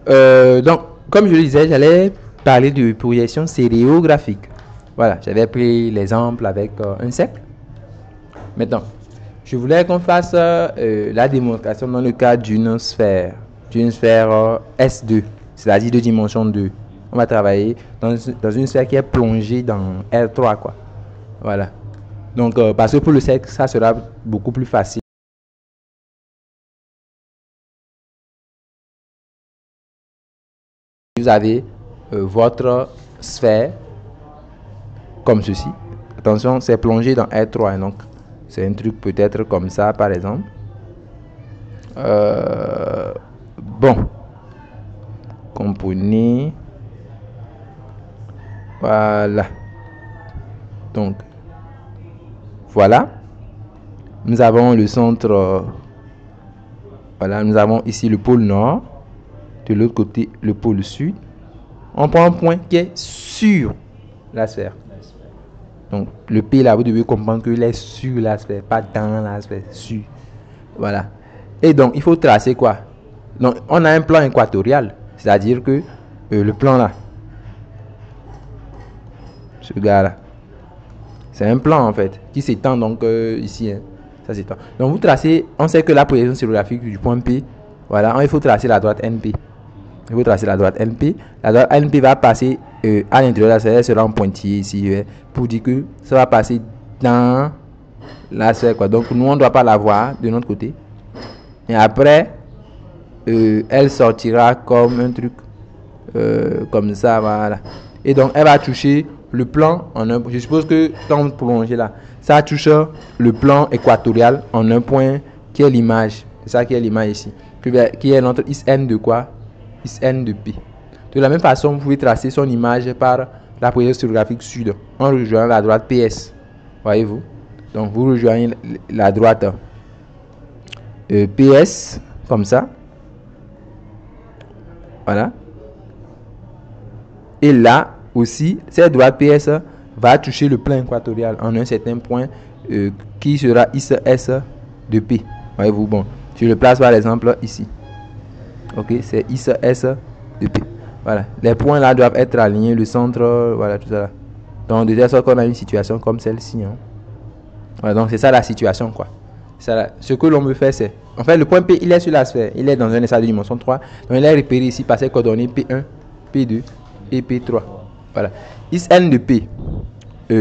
Donc, comme je le disais, j'allais parler de projection stéréographique. Voilà, j'avais pris l'exemple avec un cercle. Maintenant, je voulais qu'on fasse la démonstration dans le cas d'une sphère S2, c'est-à-dire de dimension 2. On va travailler dans une sphère qui est plongée dans R3, quoi. Voilà. Donc, parce que pour le cercle, ça sera beaucoup plus facile. Vous avez votre sphère comme ceci. Attention, c'est plongé dans R3. Donc, c'est un truc peut-être comme ça, par exemple. Bon. Composer. Voilà. Donc, voilà. Nous avons le centre. Voilà, nous avons ici le pôle nord. De l'autre côté, le pôle sud. On prend un point qui est sur la sphère. Donc, le P là, vous devez comprendre qu'il est sur la sphère, pas dans la sphère, sur. Voilà. Et donc, il faut tracer quoi? Donc, on a un plan équatorial. C'est-à-dire que le plan là, ce gars-là, c'est un plan en fait, qui s'étend donc ici. Hein, ça s'étend. Donc, vous tracez, on sait que la projection stéréographique du point P, voilà, il faut tracer la droite NP. Il faut tracer la droite NP. La droite NP va passer à l'intérieur de la sphère, elle sera en pointillé ici, pour dire que ça va passer dans la sphère, quoi. Donc, nous, on ne doit pas la voir de notre côté. Et après, elle sortira comme un truc comme ça, voilà. Et donc, elle va toucher le plan en un point. Je suppose que quand vous prolongez là, ça touche le plan équatorial en un point qui est l'image. C'est ça qui est l'image ici. Qui est notre ISN de quoi? ISN de P. De la même façon, vous pouvez tracer son image par la projection stéréographique sud en rejoignant la droite PS. Voyez-vous? Donc, vous rejoignez la droite PS comme ça. Voilà. Et là aussi, cette droite PS va toucher le plan équatorial en un certain point qui sera IS de P. Voyez-vous, bon, je le place par exemple ici. Ok, c'est IS de P. Voilà, les points là doivent être alignés, le centre, voilà, tout ça. Donc, de telle sorte qu'on a une situation comme celle-ci. Hein. Voilà, donc c'est ça la situation, quoi. Ça, ce que l'on me fait, c'est. En fait, le point P, il est sur la sphère. Il est dans un espace de dimension 3. Donc, il est repéré ici par ces coordonnées P1, P2 et P3. Voilà. ISN de P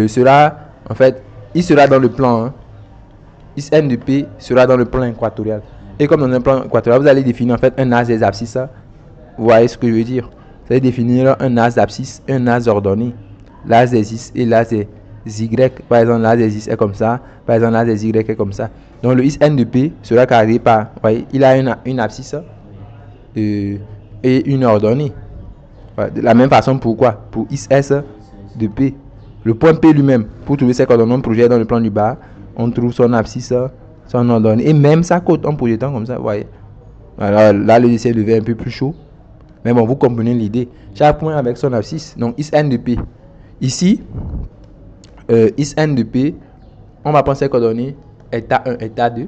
sera, en fait, il sera dans le plan. Hein. ISN de P sera dans le plan équatorial. Et comme dans un plan équatorial, vous allez définir en fait un axe des abscisses. Vous voyez ce que je veux dire? Vous allez définir un axe d'abscisse, un axe ordonné. L'axe des X et l'axe des Y. Par exemple, l'axe des X est comme ça. Par exemple, l'axe des Y est comme ça. Donc, le ISN de P sera caractérisé par, vous voyez, il a une abscisse et une ordonnée. Voilà. De la même façon, pourquoi? Pour IS de P. Le point P lui-même, pour trouver ses coordonnées, on projette dans le plan du bas, on trouve son abscisse, son ordonnée, et même sa côte en projetant comme ça, vous voyez. Alors là, le dessin devient un peu plus chaud. Mais bon, vous comprenez l'idée. Chaque point avec son abscisse. Donc, ISN de P. Ici, ISN de P, on va prendre ses coordonnées état 1, état 2.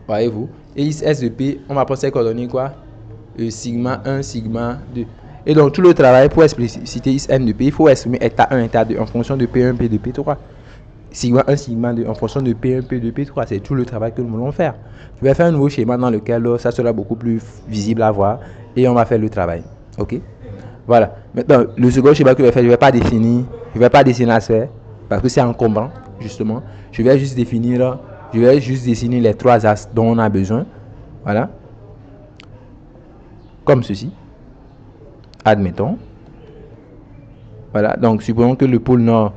Voyez-vous. Et IS de P, on va prendre ses coordonnées quoi? Sigma 1, sigma 2. Et donc, tout le travail pour expliciter ISN de P, il faut exprimer état 1, état 2 en fonction de P1, P2, P3. Sigma 1, sigma 2 en fonction de P1, P2, P3. C'est tout le travail que nous voulons faire. Je vais faire un nouveau schéma dans lequel ça sera beaucoup plus visible à voir et on va faire le travail. Ok? Voilà. Maintenant, le second schéma que je vais faire, je ne vais pas dessiner la sphère parce que c'est encombrant, justement. Je vais juste dessiner les trois axes dont on a besoin. Voilà. Comme ceci. Admettons. Voilà. Donc, supposons que le pôle nord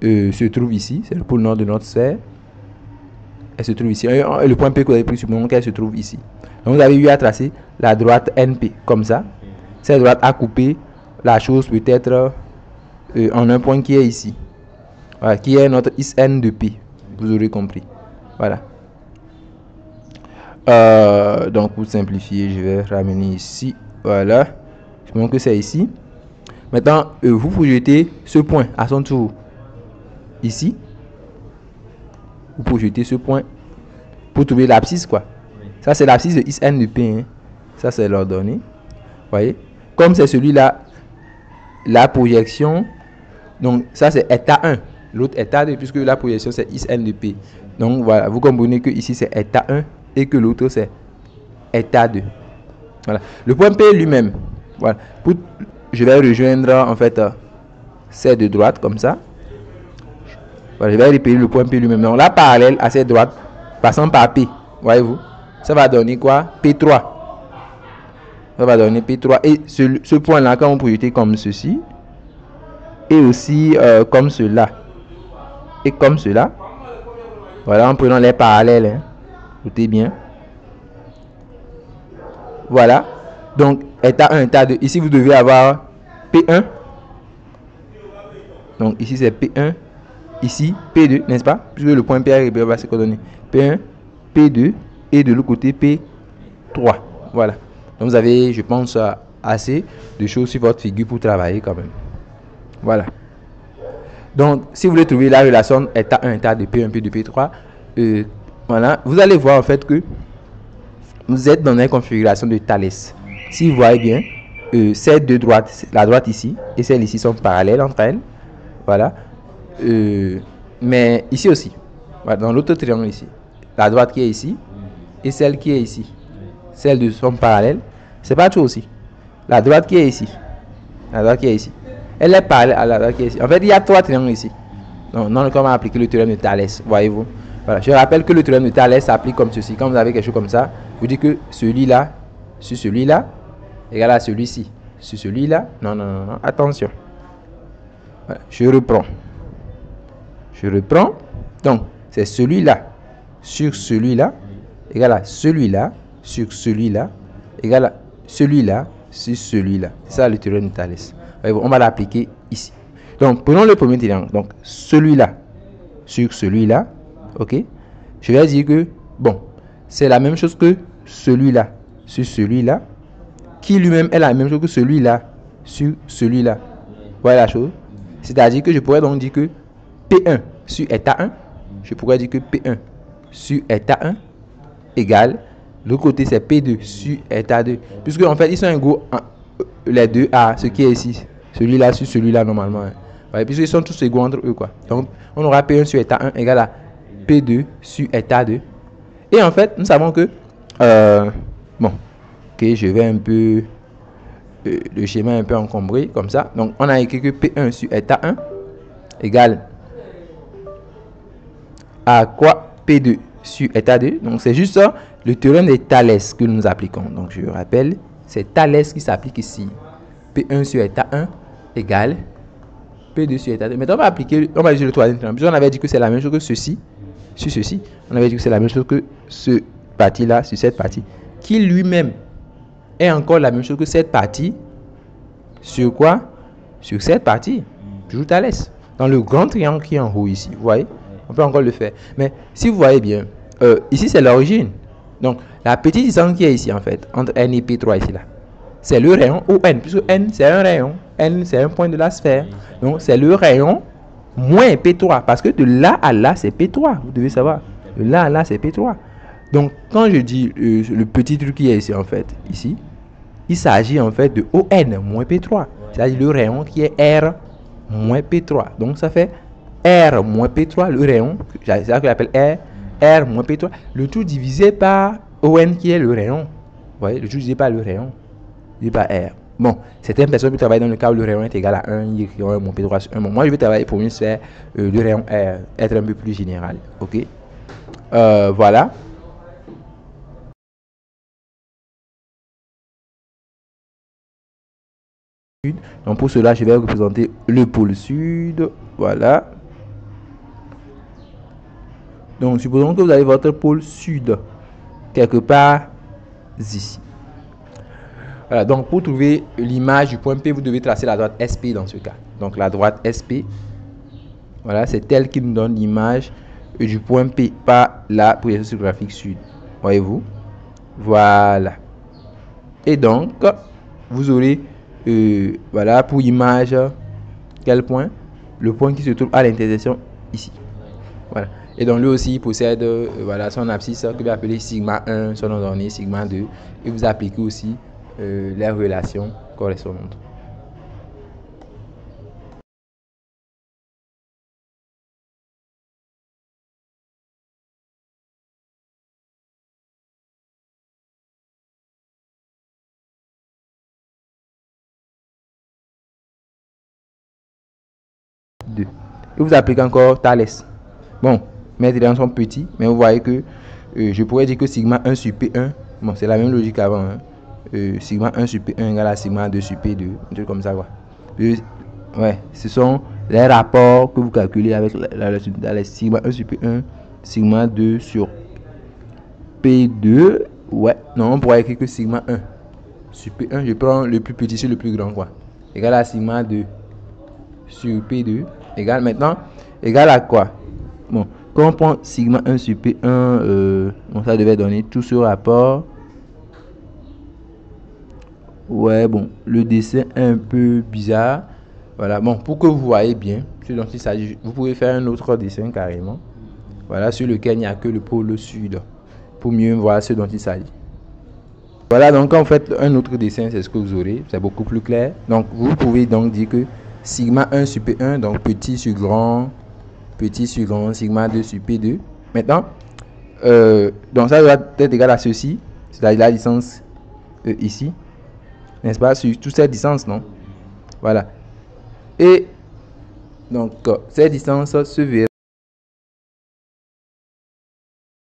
se trouve ici. C'est le pôle nord de notre sphère. Elle se trouve ici. Et le point P que vous avez pris, supposons qu'elle se trouve ici. Donc, vous avez eu à tracer la droite NP comme ça. Cette droite a coupé la chose peut-être en un point qui est ici. Voilà, qui est notre ISN de P. Vous aurez compris. Voilà. Donc, pour simplifier, je vais ramener ici. Voilà. Je montre que c'est ici. Maintenant, vous projetez ce point à son tour ici. Vous projetez ce point pour trouver l'abscisse, quoi. Ça, c'est l'abscisse de ISN de P. Hein. Ça, c'est l'ordonnée. Voyez, comme c'est celui-là, la projection, donc ça c'est état 1, l'autre état 2, puisque la projection c'est is n de p. Donc voilà, vous comprenez que ici c'est état 1 et que l'autre c'est état 2. Voilà, le point P lui-même, voilà, je vais rejoindre en fait cette de droite comme ça. Voilà, je vais repérer le point P lui-même. Donc la parallèle à cette droite passant par P, voyez-vous, ça va donner quoi? P3. Ça va donner P3. Et ce point-là, quand vous projetez comme ceci, et aussi comme cela, et comme cela, voilà, en prenant les parallèles, hein. Notez bien. Voilà. Donc, état 1, état 2. Ici, vous devez avoir P1. Donc, ici, c'est P1. Ici, P2, n'est-ce pas? Puisque le point P va se coordonner. P1, P2, et de l'autre côté, P3. Voilà. Donc, vous avez, je pense, assez de choses sur votre figure pour travailler quand même. Voilà. Donc, si vous voulez trouver la relation état 1, état 2, P1, P2, P3, voilà, vous allez voir en fait que vous êtes dans une configuration de Thalès. Si vous voyez bien, ces deux droites, la droite ici et celle ici sont parallèles entre elles. Voilà. Mais ici aussi, voilà, dans l'autre triangle ici, la droite qui est ici et celle qui est ici, celles deux sont parallèles. C'est pas tout aussi. La droite qui est ici, la droite qui est ici, elle est parallèle à la droite qui est ici. En fait, il y a trois triangles ici. Donc, non, comment appliquer le théorème de Thalès, voyez-vous. Voilà. Je rappelle que le théorème de Thalès s'applique comme ceci. Quand vous avez quelque chose comme ça, vous dites que celui-là sur celui-là égale à celui-ci sur celui-là. Non, non, non, non. Attention. Voilà. Je reprends. Donc, c'est celui-là sur celui-là égale à celui-là sur celui-là égale à celui-là sur celui-là. C'est ça le théorème de Thalès. On va l'appliquer ici. Donc, prenons le premier triangle. Donc, celui-là sur celui-là. Ok. Je vais dire que, bon, c'est la même chose que celui-là sur celui-là, qui lui-même est la même chose que celui-là sur celui-là. Vous voyez la chose? C'est-à-dire que je pourrais donc dire que P1 sur état 1, je pourrais dire que P1 sur état 1 égale, l'autre côté c'est P2 sur état 2. Puisque en fait, ils sont égaux les deux à ce qui est ici. Celui-là sur celui-là normalement. Hein. Ouais, puisqu'ils sont tous égaux entre eux. Quoi. Donc, on aura P1 sur état 1 égale à P2 sur état 2. Et en fait, nous savons que, bon, ok, je vais un peu, le schéma est un peu encombré, comme ça. Donc, on a écrit que P1 sur état 1 égale à quoi? P2 sur état 2. Donc, c'est juste ça, le théorème de Thalès que nous appliquons. Donc, je rappelle, c'est Thalès qui s'applique ici. P1 sur état 1 égale P2 sur état 2. Maintenant, on va appliquer, on va utiliser le troisième triangle. Puisqu'on avait dit que c'est la même chose que ceci. Sur ceci, on avait dit que c'est la même chose que ce partie-là, sur cette partie, qui lui-même est encore la même chose que cette partie. Sur quoi? Sur cette partie. Toujours Thalès. Dans le grand triangle qui est en haut ici. Vous voyez? On peut encore le faire. Mais si vous voyez bien, ici c'est l'origine. Donc, la petite distance qui est ici en fait, entre N et P3 ici là, c'est le rayon ON, puisque N c'est un rayon. N c'est un point de la sphère. Donc, c'est le rayon moins P3, parce que de là à là c'est P3, vous devez savoir, de là à là c'est P3. Donc quand je dis le petit truc qui est ici en fait, ici, il s'agit en fait de ON moins P3, c'est-à-dire le rayon qui est R moins P3. Donc ça fait R moins P3, le rayon, c'est ça que j'appelle R moins P3, le tout divisé par ON qui est le rayon. Vous voyez, le tout divisé par le rayon, divisé par R. Bon, certaines personnes peuvent travailler dans le cas où le rayon est égal à 1, ils écriront 1 moins P3 sur 1. Bon, moi, je vais travailler pour une sphère, le rayon R, être un peu plus général. Ok. Voilà. Donc, pour cela, je vais représenter le pôle sud. Voilà. Donc, supposons que vous avez votre pôle sud quelque part ici. Voilà, donc pour trouver l'image du point P, vous devez tracer la droite SP dans ce cas. Donc la droite SP, voilà, c'est elle qui nous donne l'image du point P par la projection graphique sud. Voyez-vous? Voilà. Et donc, vous aurez, voilà, pour image, quel point? Le point qui se trouve à l'intersection ici. Voilà. Et donc lui aussi il possède voilà, son abscisse que vous appelez sigma 1, son nom donné, sigma 2. Et vous appliquez aussi les relations correspondantes. Et vous appliquez encore Thalès. Bon, mes triangles sont petits, mais vous voyez que je pourrais dire que sigma 1 sur P1, bon, c'est la même logique avant, hein. Sigma 1 sur P1 égale à sigma 2 sur P2, un truc comme ça, quoi. Ouais, ce sont les rapports que vous calculez avec la sigma 1 sur P1, sigma 2 sur P2. Ouais, non, on pourrait écrire que sigma 1 sur P1, je prends le plus petit sur le plus grand, quoi, égale à sigma 2 sur P2, égale à quoi? Bon, quand on prend sigma 1 sur P1, bon, ça devait donner tout ce rapport. Ouais, bon, le dessin est un peu bizarre. Voilà, bon, pour que vous voyez bien ce dont il s'agit, vous pouvez faire un autre dessin carrément. Voilà, sur lequel il n'y a que le pôle sud, pour mieux voir ce dont il s'agit. Voilà, donc quand vous faites un autre dessin, c'est ce que vous aurez, c'est beaucoup plus clair. Donc, vous pouvez donc dire que sigma 1 sur P1, donc petit sur grand, sigma 2 sur P2. Maintenant, donc ça doit être égal à ceci, c'est-à-dire la distance ici, n'est-ce pas, sur toute cette distance, non? Voilà. Et donc, cette distance se verra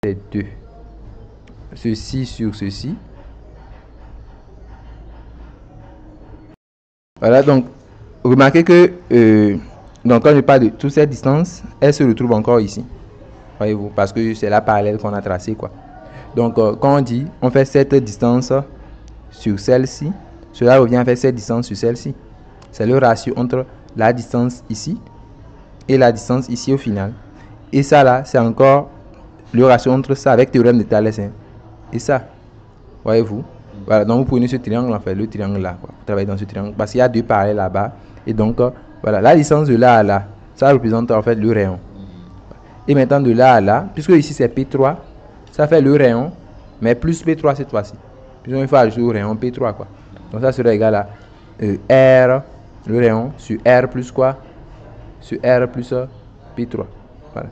les deux. Ceci sur ceci. Voilà, donc, remarquez que, donc quand je parle de toute cette distance, elle se retrouve encore ici. Voyez-vous, parce que c'est la parallèle qu'on a tracée, quoi. Donc, quand on dit, on fait cette distance sur celle-ci, cela revient à faire cette distance sur celle-ci. C'est le ratio entre la distance ici et la distance ici au final. Et ça là, c'est encore le ratio entre ça avec théorème de Thalès, hein, et ça. Voyez-vous? Voilà, donc vous prenez ce triangle, en fait, le triangle là, quoi. Vous travaillez dans ce triangle parce qu'il y a deux parallèles là-bas. Et donc, voilà, la distance de là à là, ça représente en fait le rayon. Et maintenant de là à là, puisque ici c'est P3, ça fait le rayon, mais plus P3 cette fois-ci. Puis il faut ajouter au rayon P3, quoi. Donc ça sera égal à R, le rayon, sur R plus quoi? Sur R plus P3. Voilà.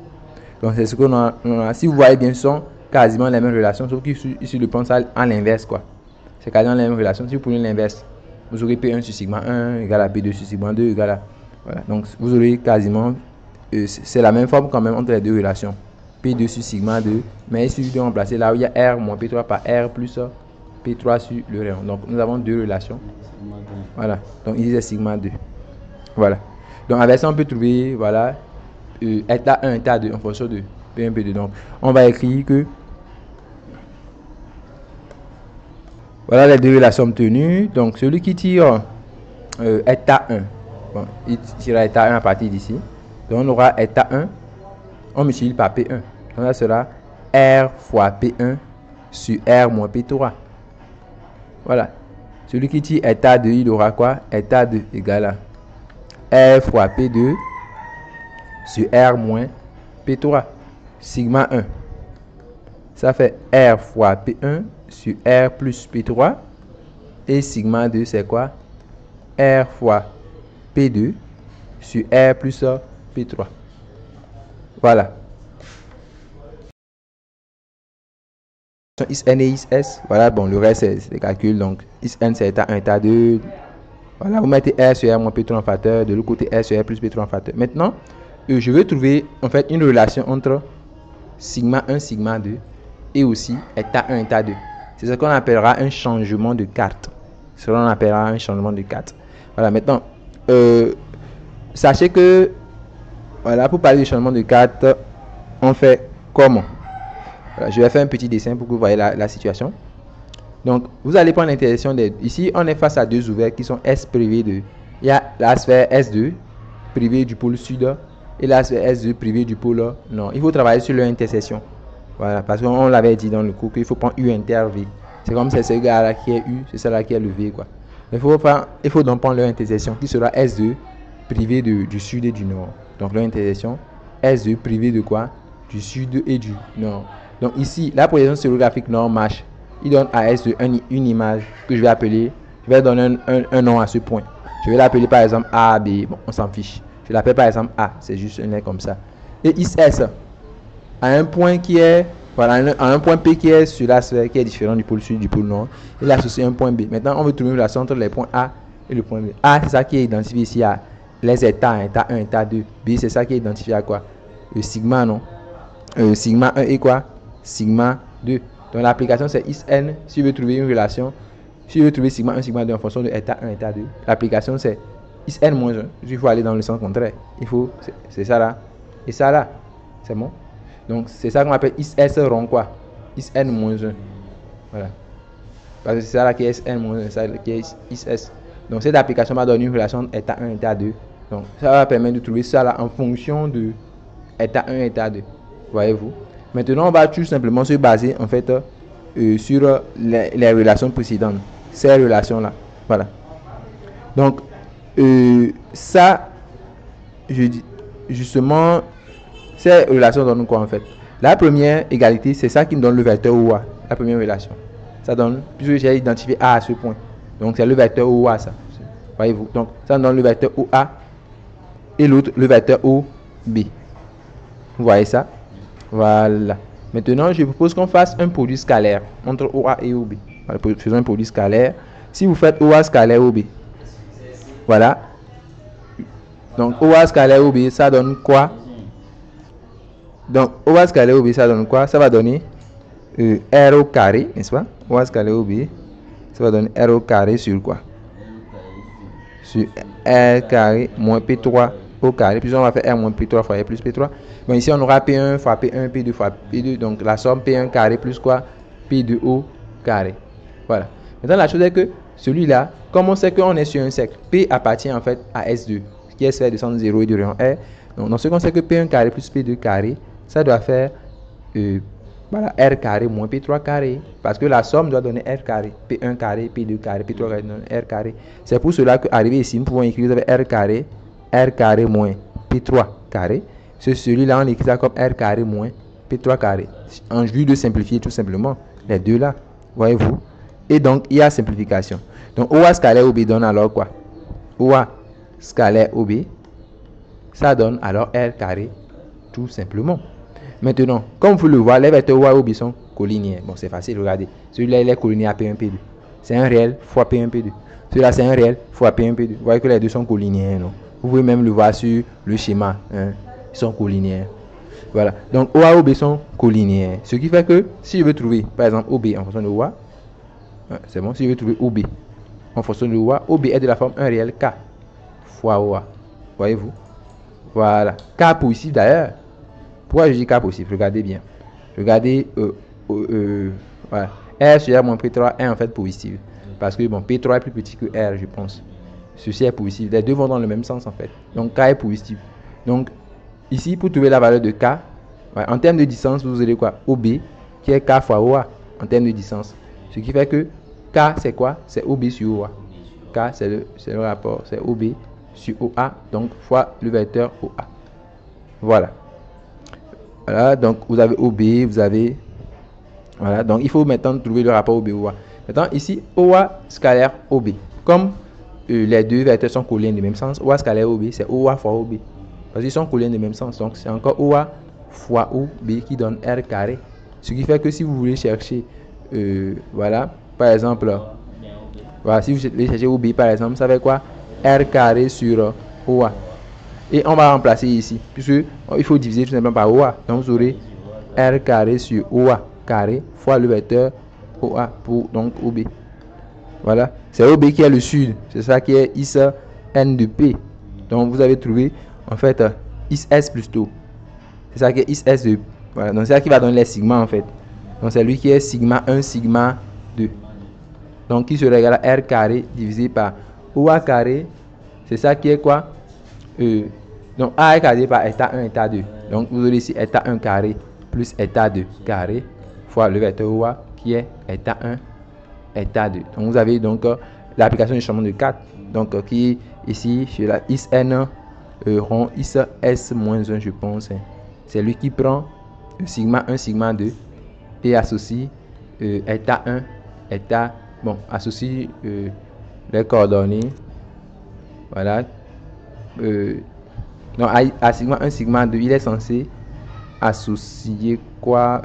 Donc c'est ce qu'on a. Si vous voyez bien, ce sont quasiment les mêmes relations, sauf qu'ici, le prend ça à l'inverse, quoi. C'est quasiment les mêmes relations. Si vous prenez l'inverse, vous aurez P1 sur sigma 1 égale à P2 sur sigma 2 égale à... Voilà. Donc vous aurez quasiment... c'est la même forme quand même entre les deux relations. P2 sur sigma 2, mais il suffit de remplacer là où il y a R moins P3 par R plus P3 sur le rayon. Donc nous avons deux relations. Voilà. Donc ici c'est sigma 2. Voilà. Donc avec ça on peut trouver, voilà, état 1, état 2 en fonction de P1, P2. Donc on va écrire que voilà les deux relations obtenues. Donc celui qui tire état 1, bon, il tirera état 1 à partir d'ici. Donc on aura état 1, on multiplie par P1. Donc ça sera R fois P1 sur R moins P3. Voilà. Celui qui tire état 2, il aura quoi? État 2 égale à R fois P2 sur R moins P3. Sigma 1. Ça fait R fois P1 sur R plus P3. Et sigma 2, c'est quoi? R fois P2 sur R plus P3. Voilà. Is n et is s. Voilà, bon, le reste, c'est des calculs. Donc, is n, c'est état 1, état 2. Voilà, vous mettez R sur R moins P3 en facteur. De l'autre côté, R sur R plus P3 en facteur. Maintenant, je vais trouver, en fait, une relation entre sigma 1, sigma 2 et aussi état 1, état 2. C'est ce qu'on appellera un changement de carte. C'est ce qu'on appellera un changement de carte. Voilà, maintenant, sachez que, voilà, pour parler du changement de carte, on fait comment? Voilà, je vais faire un petit dessin pour que vous voyez la situation. Donc, vous allez prendre l'intersection des... Ici, on est face à deux ouverts qui sont S privés de... Il y a la sphère S2 privée du pôle sud et la sphère S2 privée du pôle nord. Il faut travailler sur leur intersection. Voilà, parce qu'on l'avait dit dans le cours qu'il faut prendre U inter V. C'est comme c'est ce gars-là qui est U, c'est ça-là qui est le V, quoi. Il faut donc prendre leur intersection qui sera S2 privé du sud et du nord. Donc, leur intersection S2 privé de quoi? Du sud et du nord. Donc ici, la projection stéréographique nord marche il donne à S2 une image que je vais appeler, je vais donner un nom à ce point. Je vais l'appeler par exemple A, B, bon, on s'en fiche. Je l'appelle par exemple A, c'est juste un lien comme ça. Et IS à un point qui est, voilà, à un point P qui est sur la sphère, qui est différent du pôle sud, du pôle nord, il associe un point B. Maintenant, on veut trouver une relation entre les points A et le point B. A, c'est ça qui est identifié ici à les états, état 1, état 2. B, c'est ça qui est identifié à quoi? Le sigma, non? Sigma 1 et quoi? Sigma 2. Donc l'application c'est ISN. Si je veux trouver une relation, si je veux trouver sigma 1, sigma 2 en fonction de état 1, état 2, l'application c'est ISN moins 1. Il faut aller dans le sens contraire. Il faut, c'est ça là. Et ça là. C'est bon? Donc c'est ça qu'on appelle IS rond quoi? ISN moins 1. Voilà. Parce que c'est ça là qui est SN moins 1, ça qui est IS. Donc cette application va donner une relation état 1, état 2. Donc ça va permettre de trouver ça là en fonction de état 1, état 2. Voyez-vous? Maintenant, on va tout simplement se baser en fait sur les relations précédentes. Ces relations-là. Voilà. Donc, ça, je dis justement, ces relations donnent quoi en fait? La première égalité, c'est ça qui me donne le vecteur OA. La première relation. Ça donne, puisque j'ai identifié A à ce point. Donc, c'est le vecteur OA, ça. Voyez-vous? Donc, ça donne le vecteur OA et l'autre, le vecteur OB. Vous voyez ça? Voilà. Maintenant, je propose qu'on fasse un produit scalaire entre OA et OB. Voilà, faisons un produit scalaire. Si vous faites OA scalaire OB, voilà. Donc, OA scalaire OB, ça donne quoi? Donc, OA scalaire OB, ça donne quoi? Ça va donner R au carré, n'est-ce pas? OA scalaire OB, ça va donner R au carré sur quoi? Sur R carré moins P3 au carré. Puis on va faire R moins P3 fois R plus P3. Bon, ici, on aura P1 fois P1, P2 fois P2. Donc, la somme P1 carré plus quoi? P2 au carré. Voilà. Maintenant, la chose est que celui-là, comme on sait qu'on est sur un cercle, P appartient en fait à S2, qui est sphère de centre 0 et de rayon R. Donc, dans ce qu'on sait que P1 carré plus P2 carré, ça doit faire voilà, R carré moins P3 carré. Parce que la somme doit donner R carré. P1 carré, P2 carré, P3 carré, donne R carré. C'est pour cela qu'arrivé ici, nous pouvons écrire R carré moins P3 carré. Celui-là, on écrit ça comme R carré moins P3 carré. En vue de simplifier tout simplement les deux là. Voyez-vous? Et donc, il y a simplification. Donc, OA scalaire OB donne alors quoi? OA scalaire OB, ça donne alors R carré tout simplement. Maintenant, comme vous le voyez, les vecteurs OA et OB sont collinéaires. Bon, c'est facile, regardez. Celui-là, il est collinéaire à P1, P2. C'est un réel fois P1, P2. Celui-là, c'est un réel fois P1, P2. Vous voyez que les deux sont collinéaires, non? Vous pouvez même le voir sur le schéma. Hein? Ils sont collinéaires. Voilà. Donc, OA et OB sont collinéaires. Ce qui fait que, si je veux trouver, par exemple, OB en fonction de OA, c'est bon. Si je veux trouver OB en fonction de OA, OB est de la forme 1 réel K fois OA. Voyez-vous? Voilà. K positif d'ailleurs. Pourquoi je dis K positif? Regardez bien. Regardez. Voilà. R sur R moins P3 est en fait positif. Parce que bon, P3 est plus petit que R, je pense. Ceci est positif. Les deux vont dans le même sens en fait. Donc K est positif. Donc ici, pour trouver la valeur de K, en termes de distance, vous aurez quoi? OB qui est K fois OA en termes de distance. Ce qui fait que K c'est quoi? C'est OB sur OA. K c'est le rapport. C'est OB sur OA. Donc fois le vecteur OA. Voilà. Voilà. Donc vous avez OB, vous avez. Voilà. Donc il faut maintenant trouver le rapport OB-OA. Maintenant ici, OA scalaire OB. Comme les deux vecteurs sont collés dans le même sens, OA scalaire OB, c'est OA fois OB. Parce qu'ils sont collés dans le même sens. Donc c'est encore OA fois OB qui donne R carré. Ce qui fait que si vous voulez chercher, voilà, par exemple, voilà, si vous voulez chercher OB par exemple, ça fait quoi? R carré sur OA. Et on va remplacer ici, puisque il faut diviser tout simplement par OA. Donc vous aurez R carré sur OA carré fois le vecteur OA pour donc OB. Voilà, c'est OB qui est le sud, c'est ça qui est IS N de P. Donc vous avez trouvé en fait IS plutôt. C'est ça qui est IS de. Voilà, donc c'est ça qui va donner les sigmas en fait. Donc c'est lui qui est sigma 1, sigma 2. Donc qui serait égal à R carré divisé par OA carré. C'est ça qui est quoi? Donc A est carré par état 1, état 2. Donc vous aurez ici état 1 carré plus état 2 carré fois le vecteur OA qui est état 1, état 2. Donc vous avez donc l'application du changement de 4. Donc qui ici sur la IS N rond IS S moins 1 je pense. C'est lui qui prend sigma 1, sigma 2 et associe état 1, état, bon, associe les coordonnées, voilà. Donc à sigma 1, sigma 2, il est censé associer quoi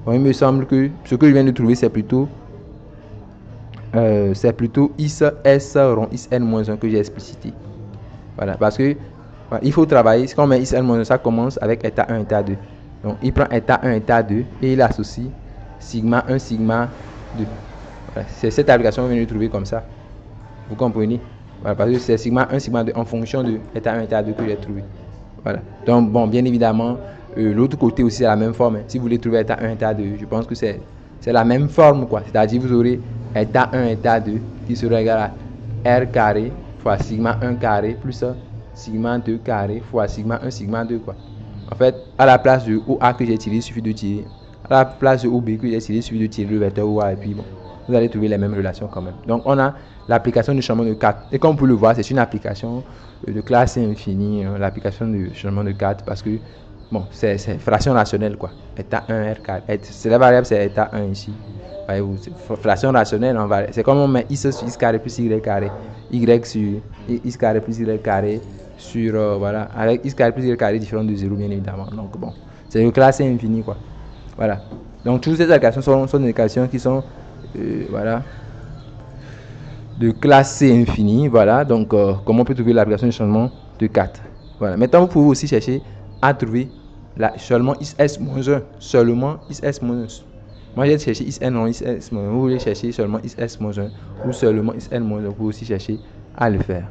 bon, il me semble que ce que je viens de trouver, c'est plutôt is S rond is n-1 que j'ai explicité. Voilà, parce que il faut travailler, si on met is n-1, ça commence avec état 1, état 2. Donc il prend état 1, état 2 et il associe sigma 1, sigma 2. Voilà, c'est cette application que je viens de trouver comme ça. Vous comprenez? Voilà, parce que c'est sigma 1, sigma 2 en fonction de état 1, état 2 que j'ai trouvé. Voilà. Donc bon, bien évidemment, l'autre côté aussi c'est la même forme. Si vous voulez trouver état 1, état 2, je pense que c'est la même forme, quoi. C'est-à-dire vous aurez état 1, état 2 qui sera égal à R carré fois sigma 1 carré plus sigma 2 carré fois sigma 1, sigma 2, quoi. En fait, à la place de OA que j'ai tiré, il suffit de tirer. À la place de OB que j'ai tiré, il suffit de tirer le vecteur OA et puis bon, vous allez trouver les mêmes relations quand même. Donc on a l'application du changement de 4. Et comme vous pouvez le voir, c'est une application de classe infinie, l'application du changement de 4 parce que bon, c'est fraction rationnelle, quoi. État 1 R carré. C'est la variable, c'est état 1 ici. Voyez-vous, fraction rationnelle en variable. C'est comme on met x sur x carré plus y carré. Y sur x carré plus y carré sur voilà, avec x carré plus y carré différent de 0 bien évidemment. Donc bon, c'est une classe infinie, quoi. Voilà. Donc toutes ces allocations sont des allocations qui sont voilà, de classe C infinie. Voilà. Donc comment on peut trouver l'application de changement de 4. Voilà. Maintenant vous pouvez aussi chercher à trouver seulement is-1, seulement is-1. Moi j'ai cherché is-n non is-1. Vous voulez chercher seulement is-1 ou seulement is-n-1, vous pouvez aussi chercher à le faire.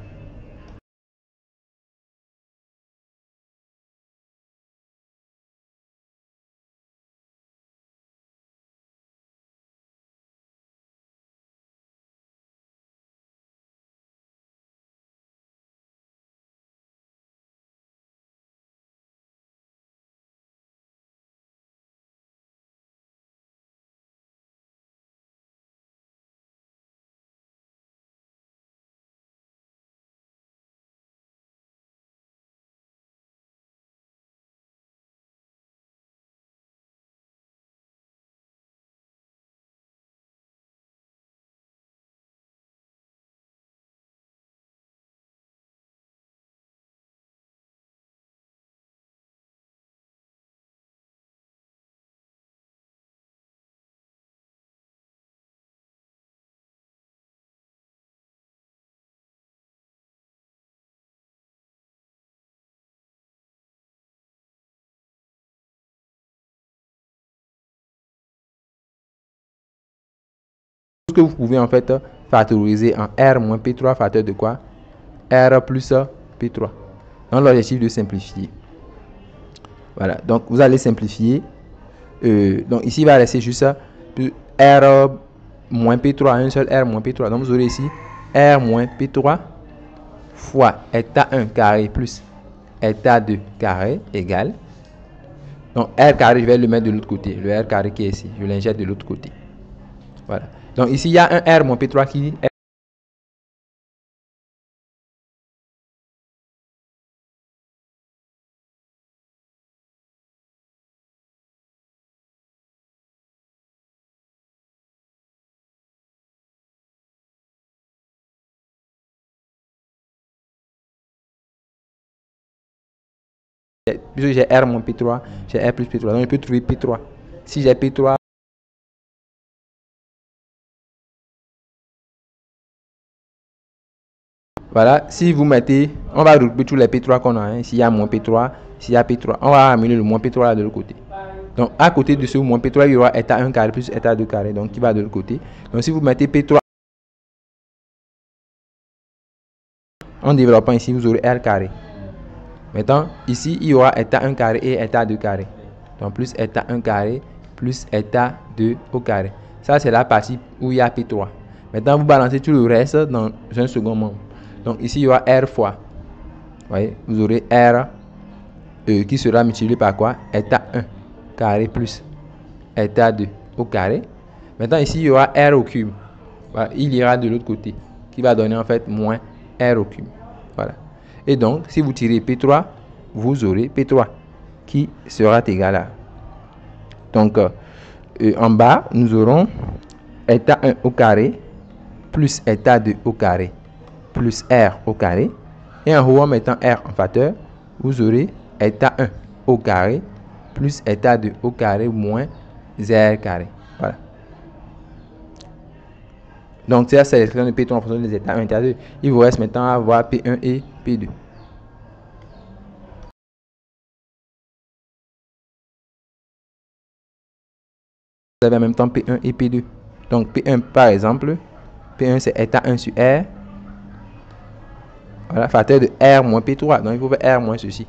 Que vous pouvez en fait factoriser en R moins P3 facteur de quoi? R plus P3. Donc l'objectif de simplifier. Voilà, donc vous allez simplifier. Donc ici il va rester juste R moins P3, un seul R moins P3. Donc vous aurez ici R moins P3 fois état 1 carré plus état 2 carré égale. Donc R carré, je vais le mettre de l'autre côté. Le R carré qui est ici, je l'injecte de l'autre côté. Voilà. Donc ici, il y a un R moins P3 qui est puisque j'ai R moins P3, j'ai R plus P3. Donc je peux trouver P3. Si j'ai P3, voilà, si vous mettez, on va regrouper tous les P3 qu'on a. Hein. S'il y a moins P3, s'il y a P3, on va amener le moins P3 là de l'autre côté. Donc à côté de ce moins P3, il y aura état 1 carré plus état 2 carré, donc qui va de l'autre côté. Donc si vous mettez P3 en développant ici, vous aurez R carré. Maintenant, ici, il y aura état 1 carré et état 2 carré. Donc plus état 1 carré plus état 2 au carré. Ça, c'est la partie où il y a P3. Maintenant, vous balancez tout le reste dans un second membre. Donc ici, il y aura R fois. Vous voyez, vous aurez R qui sera multiplié par quoi? État 1 carré plus état 2 au carré. Maintenant, ici, il y aura R au cube. Voilà, il ira de l'autre côté, qui va donner en fait moins R au cube. Voilà. Et donc, si vous tirez P3, vous aurez P3 qui sera égal à. Donc, en bas, nous aurons état 1 au carré plus état 2 au carré plus R au carré. Et en haut, en mettant R en facteur, vous aurez état 1 au carré plus état 2 au carré moins R carré. Voilà. Donc, c'est la sélection de P3 en fonction des états 1 et état 2. Il vous reste maintenant à avoir P1 et P2. Vous avez en même temps P1 et P2. Donc, P1 par exemple, P1 c'est état 1 sur R. Voilà, facteur de R moins P3. Donc, il faut faire R moins ceci.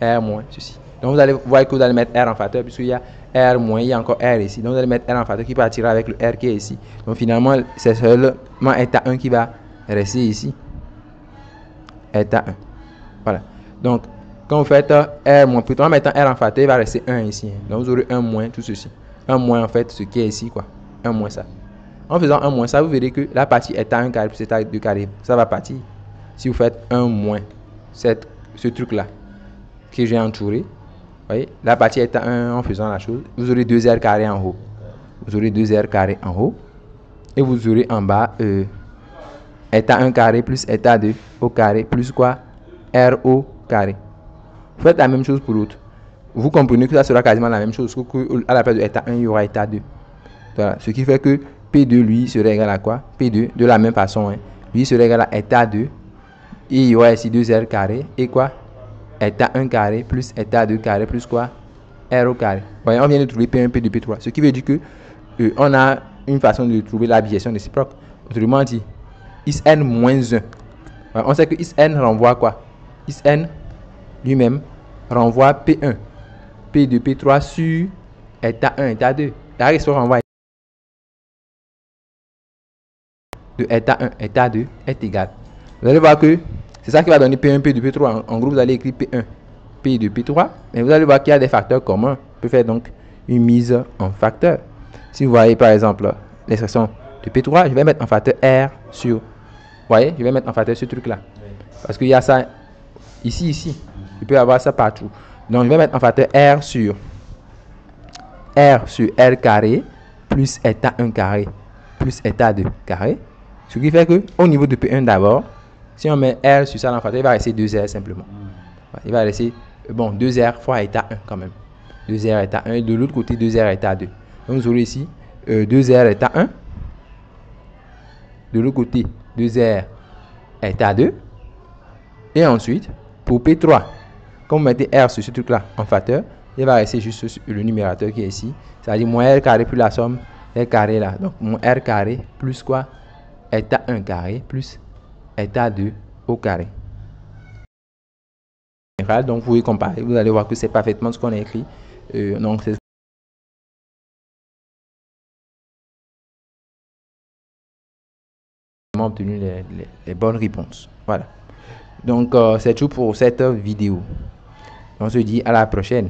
R moins ceci. Donc, vous allez voir que vous allez mettre R en facteur puisqu'il y a R moins, il y a encore R ici. Donc, vous allez mettre R en facteur qui partira avec le R qui est ici. Donc, finalement, c'est seulement état 1 qui va rester ici. État 1. Voilà. Donc, quand vous faites R moins P3 en mettant R en facteur, il va rester 1 ici. Donc, vous aurez 1 moins tout ceci. 1 moins en fait ce qui est ici, quoi. 1 moins ça. En faisant 1 moins ça, vous verrez que la partie état 1 carré plus état 2 carré, ça va partir. Si vous faites 1 moins ce truc-là que j'ai entouré, voyez, la partie état 1 en faisant la chose, vous aurez 2R carré en haut. Vous aurez 2R carré en haut. Et vous aurez en bas état 1 carré plus état 2 au carré plus quoi? R au carré. Vous faites la même chose pour l'autre. Vous comprenez que ça sera quasiment la même chose. À la place de état 1, il y aura état 2. Voilà. Ce qui fait que P2, lui, serait égal à quoi? P2, de la même façon, hein, lui serait égal à état 2. Et il y aura ici 2R carré. Et quoi? État 1 carré plus état 2 carré plus quoi? R au carré. Voyez, on vient de trouver P1, P2, P3. Ce qui veut dire que on a une façon de trouver la bijection réciproque. Autrement dit, ISN moins 1. On sait que ISN renvoie quoi? ISN lui-même renvoie P1, P2, P3 sur état 1, état 2. La réciproque renvoie de état 1, état 2 est égal. Vous allez voir que c'est ça qui va donner P1, P2, P3. En gros, vous allez écrire P1, P2, P3. Mais vous allez voir qu'il y a des facteurs communs. On peut faire donc une mise en facteur. Si vous voyez par exemple l'expression de P3, je vais mettre en facteur R sur. Vous voyez, je vais mettre en facteur ce truc-là. Parce qu'il y a ça ici, ici. Je peux avoir ça partout. Donc, je vais mettre en facteur R sur R carré plus état 1 carré plus état 2 carré. Ce qui fait que au niveau de P1 d'abord, si on met R sur ça dans le facteur, il va rester 2R simplement. Il va rester, bon, 2R fois état 1 quand même. 2R état 1 et de l'autre côté 2R état 2. Donc, vous aurez ici 2R état 1. De l'autre côté 2R état 2. Et ensuite, pour P3, quand vous mettez R sur ce truc-là en facteur, il va rester juste le numérateur qui est ici. C'est-à-dire moins R carré plus la somme R carré là. Donc, moins R carré plus quoi? État 1 carré plus état 2 au carré. Donc, vous pouvez comparer. Vous allez voir que c'est parfaitement ce qu'on a écrit. Donc, c'est obtenu les bonnes réponses. Voilà. Donc, c'est tout pour cette vidéo. On se dit à la prochaine.